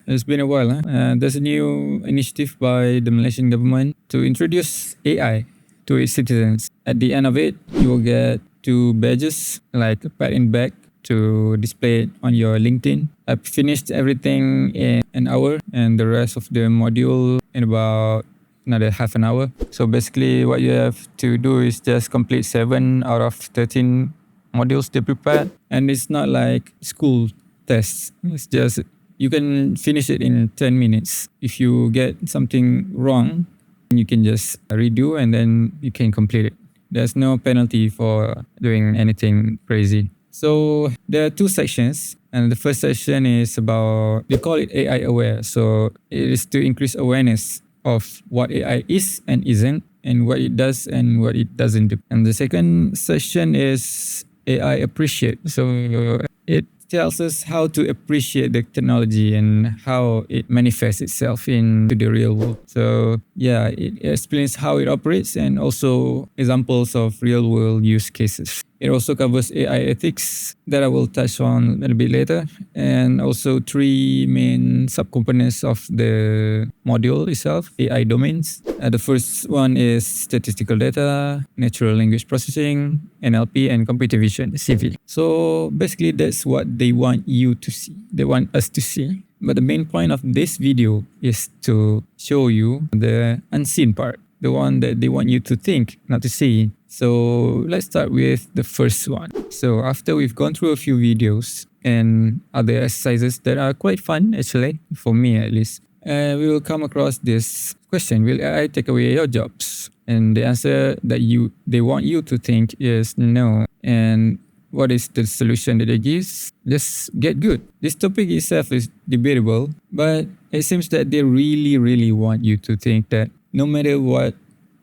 It's been a while. There's a new initiative by the Malaysian government to introduce AI to its citizens. At the end of it, you will get 2 badges, like a pad in back to display it on your LinkedIn. I finished everything in an hour and the rest of the module in about another half an hour. So basically what you have to do is just complete 7 out of 13 modules they prepared. And it's not like school tests. It's just you can finish it in 10 minutes. If you get something wrong, you can just redo and then you can complete it. There's no penalty for doing anything crazy. So there are 2 sections, and the first section is about, they call it AI aware. So it is to increase awareness of what AI is and isn't, and what it does and what it doesn't do. And the second section is AI appreciate. So it tells us how to appreciate the technology and how it manifests itself into the real world. So yeah, it explains how it operates and also examples of real world use cases. It also covers AI ethics that I will touch on a little bit later, and also 3 main subcomponents of the module itself, AI domains. The first one is statistical data, natural language processing, NLP, and computer vision, CV. So basically that's what they want you to see. They want us to see. But the main point of this video is to show you the unseen part, the one that they want you to think, not to see. So let's start with the first one. So after we've gone through a few videos and other exercises that are quite fun, actually, for me at least, we will come across this question: will AI take away your jobs? And the answer that they want you to think is no. And what is the solution that they give? Just get good. This topic itself is debatable, but it seems that they really, really want you to think that no matter what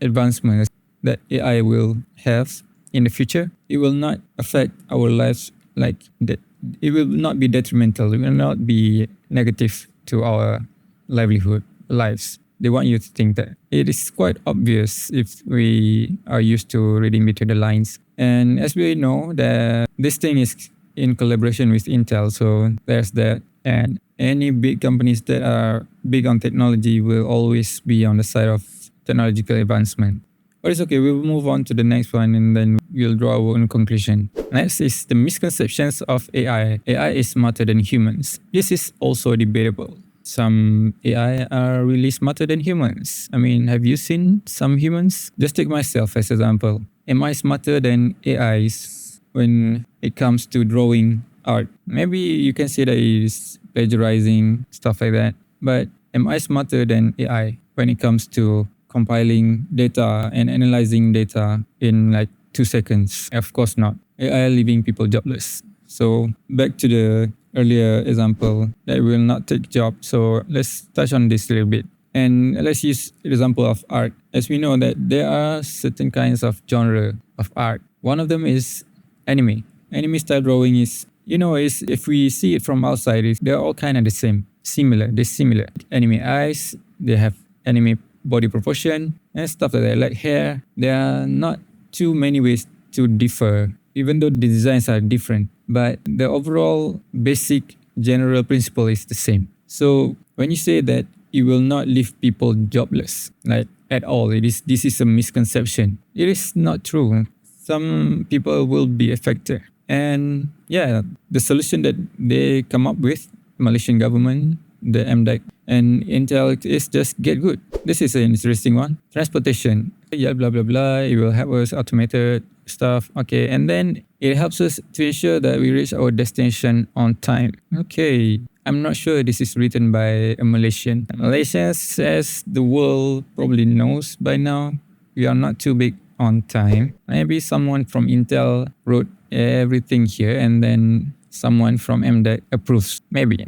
advancements that AI will have in the future, it will not affect our lives like that. It will not be detrimental. It will not be negative to our livelihood, lives. They want you to think that. It is quite obvious if we are used to reading between the lines. And as we know, that this thing is in collaboration with Intel, so there's that. And any big companies that are big on technology will always be on the side of technological advancement. But it's okay, we'll move on to the next one and then we'll draw our own conclusion. Next is the misconceptions of AI. AI is smarter than humans. This is also debatable. Some AI are really smarter than humans. I mean, have you seen some humans? Just take myself as example. Am I smarter than AIs when it comes to drawing art? Maybe you can say that it is plagiarizing, stuff like that. But am I smarter than AI when it comes to compiling data and analyzing data in like 2 seconds? Of course not. AI leaving people jobless. So back to the earlier example that will not take jobs. So let's touch on this a little bit. And let's use the example of art. As we know that there are certain kinds of genre of art. One of them is anime. Anime style drawing is, if we see it from outside, they're all kind of the same. They're similar. Anime eyes, they have anime body proportion and stuff like that, like hair. There are not too many ways to differ, even though the designs are different. But the overall basic general principle is the same. So when you say that it will not leave people jobless, like at all, this is a misconception. It is not true. Some people will be affected. And yeah, the solution that they come up with, Malaysian government, the MDEC, and Intel, is just get good. This is an interesting one. Transportation. Yeah, blah, blah, blah. It will help us automated stuff. Okay. And then it helps us to ensure that we reach our destination on time. Okay. I'm not sure this is written by a Malaysian. Malaysians, as the world probably knows by now, we are not too big on time. Maybe someone from Intel wrote everything here and then someone from MDEC approves. Maybe.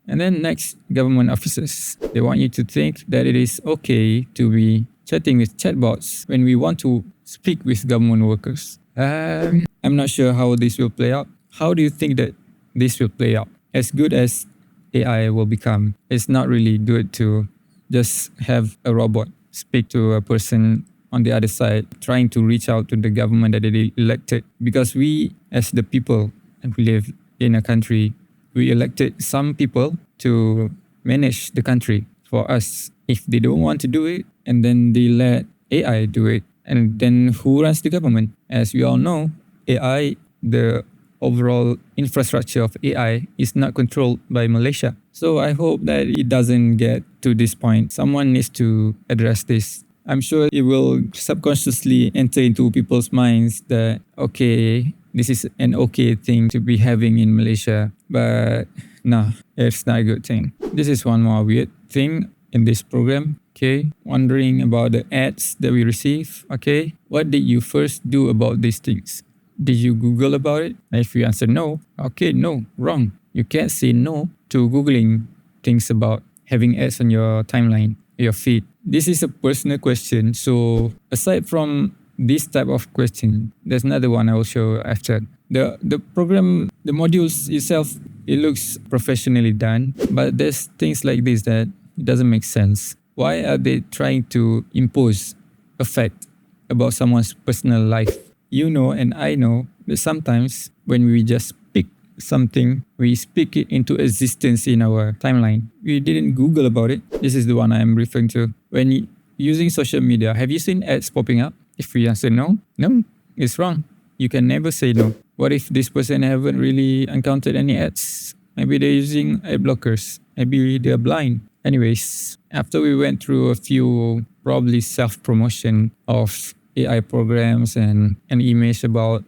And then next, government officers. They want you to think that it is okay to be chatting with chatbots when we want to speak with government workers. I'm not sure how this will play out. How do you think that this will play out? As good as AI will become, it's not really good to just have a robot speak to a person on the other side, trying to reach out to the government that they elected. Because we, as the people, and we live in a country, we elected some people to manage the country for us. If they don't want to do it, and then they let AI do it, and then who runs the government? As we all know, AI, the overall infrastructure of AI is not controlled by Malaysia. So I hope that it doesn't get to this point. Someone needs to address this. I'm sure it will subconsciously enter into people's minds that, okay, this is an okay thing to be having in Malaysia. But no, it's not a good thing. This is one more weird thing in this program. Okay, wondering about the ads that we receive. Okay, what did you first do about these things? Did you Google about it? If you answer no, okay, no, wrong. You can't say no to Googling things about having ads on your timeline, your feed. This is a personal question. So aside from this type of question, there's another one I will show after. The program, the modules itself, it looks professionally done, but there's things like this that it doesn't make sense. Why are they trying to impose a fact about someone's personal life? You know and I know that sometimes when we just pick something, we speak it into existence in our timeline. We didn't Google about it. This is the one I'm referring to. When using social media, have you seen ads popping up? If we answer no, no, it's wrong. You can never say no. What if this person haven't really encountered any ads? Maybe they're using ad blockers. Maybe they're blind. Anyways, after we went through a few probably self-promotion of AI programs and an image about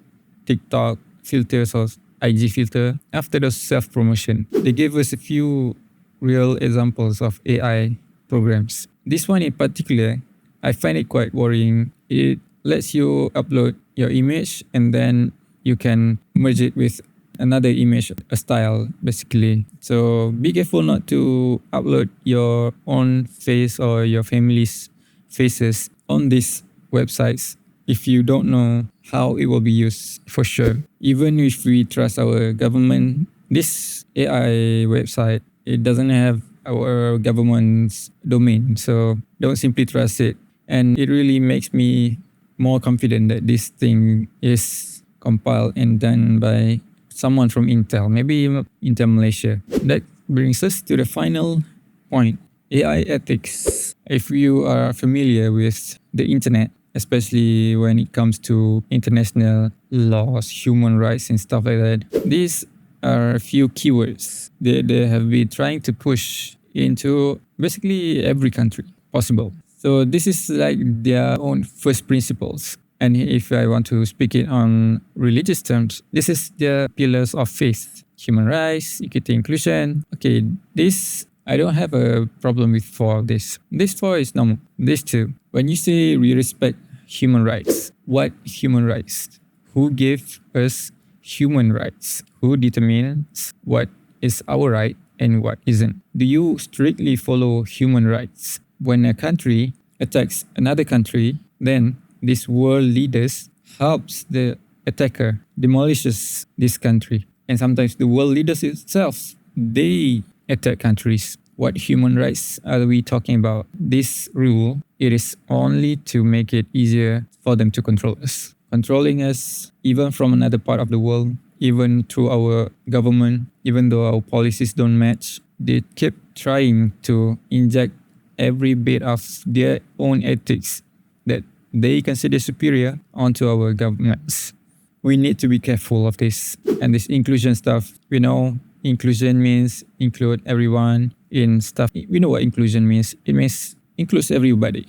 TikTok filters or IG filter, after the self-promotion, they gave us a few real examples of AI programs. This one in particular, I find it quite worrying. It lets you upload your image and then you can merge it with another image, a style basically. So be careful not to upload your own face or your family's faces on these websites if you don't know how it will be used for sure. Even if we trust our government, this AI website, it doesn't have our government's domain. So don't simply trust it. And it really makes me more confident that this thing is compiled and done by someone from Intel, maybe Intel Malaysia. That brings us to the final point, AI ethics. If you are familiar with the internet, especially when it comes to international laws, human rights and stuff like that, these are a few keywords that they have been trying to push into basically every country possible. So this is like their own first principles. And if I want to speak it on religious terms, this is the pillars of faith. Human rights, equity, inclusion. Okay, this, I don't have a problem with four of this. This four is normal. This two. When you say we respect human rights, what human rights? Who gave us human rights? Who determines what is our right and what isn't? Do you strictly follow human rights? When a country attacks another country, then these world leaders helps the attacker demolishes this country. And sometimes the world leaders itself, they attack countries. What human rights are we talking about? This rule, it is only to make it easier for them to control us. Controlling us even from another part of the world, even through our government, even though our policies don't match, they keep trying to inject every bit of their own ethics that they consider superior onto our governments. We need to be careful of this. And this inclusion stuff, we know inclusion means include everyone in stuff. We know what inclusion means. It means includes everybody.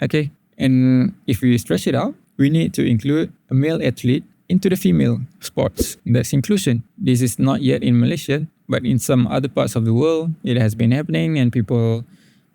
Okay? And if we stretch it out, we need to include a male athlete into the female sports. That's inclusion. This is not yet in Malaysia, but in some other parts of the world, it has been happening and people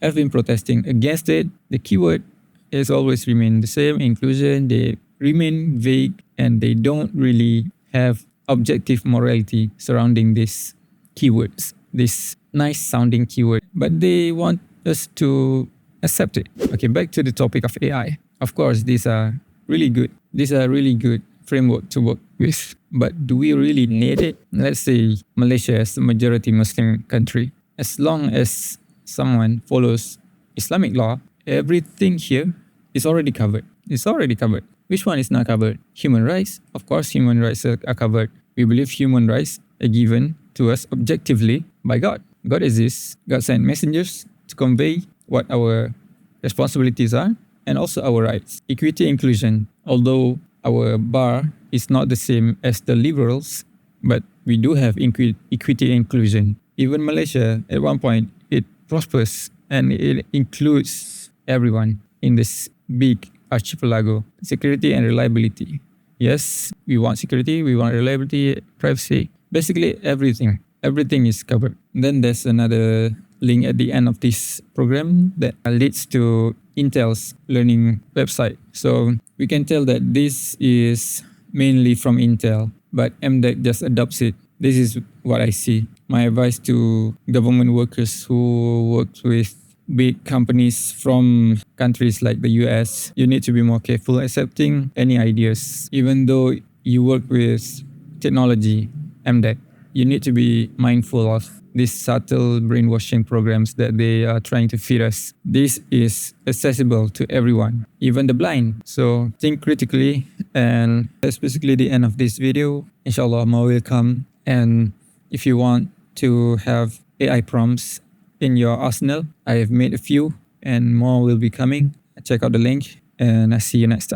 have been protesting against it. The keyword has always remained the same, inclusion. They remain vague and they don't really have objective morality surrounding these keywords, this nice sounding keyword, but they want us to accept it. Okay, back to the topic of AI. Of course, these are really good. These are really good framework to work with, but do we really need it? Let's say Malaysia is a majority Muslim country. As long as someone follows Islamic law, everything here is already covered. It's already covered. Which one is not covered? Human rights. Of course, human rights are covered. We believe human rights are given to us objectively by God. God exists. God sent messengers to convey what our responsibilities are and also our rights. Equity inclusion. Although our bar is not the same as the liberals, but we do have equity inclusion. Even Malaysia, at one point, it prospers and it includes everyone in this big archipelago. Security and reliability. Yes, we want security, we want reliability, privacy, basically everything. Everything is covered. Then there's another link at the end of this program that leads to Intel's learning website. So we can tell that this is mainly from Intel, but MDEC just adopts it. This is what I see. My advice to government workers who work with big companies from countries like the US, you need to be more careful accepting any ideas. Even though you work with technology, MDEC, you need to be mindful of these subtle brainwashing programs that they are trying to feed us. This is accessible to everyone, even the blind. So think critically, and that's basically the end of this video. Inshallah, more will come. And if you want to have AI prompts in your arsenal, I have made a few and more will be coming. Check out the link and I'll see you next time.